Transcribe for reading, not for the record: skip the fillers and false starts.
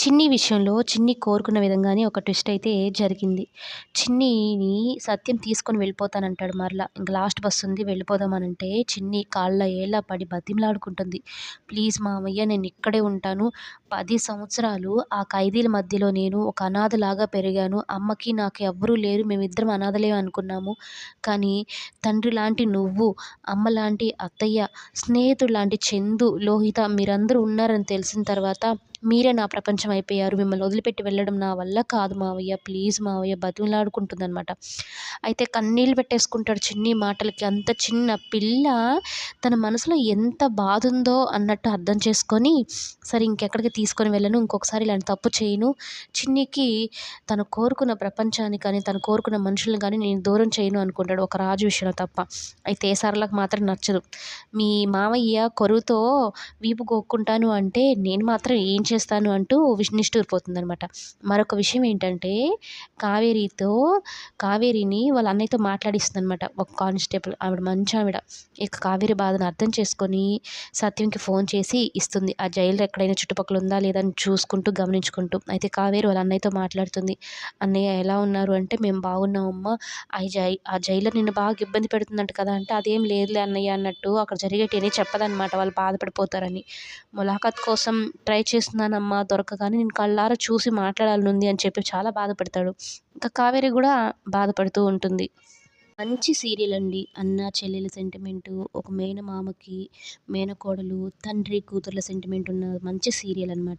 చిన్ని విషయంలో చిన్ని కోరుకున్న విధంగానే ఒక ట్విస్ట్ అయితే జరిగింది. చిన్నిని సత్యం తీసుకొని వెళ్ళిపోతానంటాడు మరలా. ఇంక లాస్ట్ బస్సుంది వెళ్ళిపోదామనంటే చిన్ని కాళ్ళ ఏళ్ళ పడి బతిమలాడుకుంటుంది. ప్లీజ్ మావయ్య నేనిక్కడే ఉంటాను. 10 సంవత్సరాలు ఆ ఖైదీల మధ్యలో నేను ఒక అనాథలాగా పెరిగాను. అమ్మకి నాకు ఎవ్వరూ లేరు. మేమిద్దరం అనాథలే అనుకున్నాము. కానీ తండ్రి లాంటి నువ్వు, అమ్మలాంటి అత్తయ్య, స్నేహితుడులాంటి చందు, లోహిత మీరందరూ ఉన్నారని తెలిసిన తర్వాత మీరే నా ప్రపంచం అయిపోయారు. మిమ్మల్ని వదిలిపెట్టి వెళ్ళడం నా వల్ల కాదు మావయ్య. ప్లీజ్ మావయ్య బతిమిలాడుకుంటుందనమాట. అయితే కన్నీళ్లు పెట్టేసుకుంటాడు చిన్ని మాటలకి. అంత చిన్న పిల్ల తన మనసులో ఎంత బాధుందో అన్నట్టు అర్థం చేసుకొని, సరే ఇంకెక్కడికి తీసుకొని వెళ్ళను. ఇంకొకసారి ఇలాంటి తప్పు చేయను. చిన్నికి తను కోరుకున్న ప్రపంచాన్ని కానీ, తను కోరుకున్న మనుషుల్ని కానీ నేను దూరం చేయను అనుకుంటాడు. ఒక రాజు విషయంలో తప్ప. అయితే సరళకు మాత్రం నచ్చదు. మీ మావయ్య కొరువుతో వీపు గోక్కుంటాను అంటే నేను మాత్రం ఏం చేస్తాను అంటూ నిష్టూరిపోతుందనమాట. మరొక విషయం ఏంటంటే కావేరిని వాళ్ళ అన్నయ్యతో మాట్లాడిస్తుందనమాట ఒక కానిస్టేబుల్. ఆవిడ మంచావిడ. ఇక కావేరి బాధను అర్థం చేసుకొని సత్యంకి ఫోన్ చేసి ఇస్తుంది. ఆ జైలర్ ఎక్కడైనా చుట్టుపక్కల ఉందా లేదా అని చూసుకుంటూ, గమనించుకుంటూ. అయితే కావేరి వాళ్ళ అన్నయ్యతో మాట్లాడుతుంది. "అన్నయ్య ఎలా ఉన్నారు?" అంటే, "మేము బాగున్నామమ్మా. ఆ జైలర్ నిన్ను బాగా ఇబ్బంది పెడుతుందంట కదా!" అంటే, "అదేం లేదులే అన్నయ్య" అన్నట్టు అక్కడ జరిగేటియన్ని చెప్పదనమాట వాళ్ళు బాధపడిపోతారని. ములాఖత్ కోసం ట్రై చేస్తున్నానమ్మా దొరకగానే నేను కళ్ళారా చూసి మాట్లాడాలనుంది అని చెప్పి చాలా బాధపడతాడు. ఇంకా కావేరి గూడా బాధపడుతూ ఉంటుంది. మంచి సీరియల్ అండి. అన్న, చెల్లెల సెంటిమెంటు, ఒక మేనమామకి, మేనకోడలు, తండ్రి, కూతుర్ల సెంటిమెంట్ ఉన్న మంచి సీరియల్ అనమాట.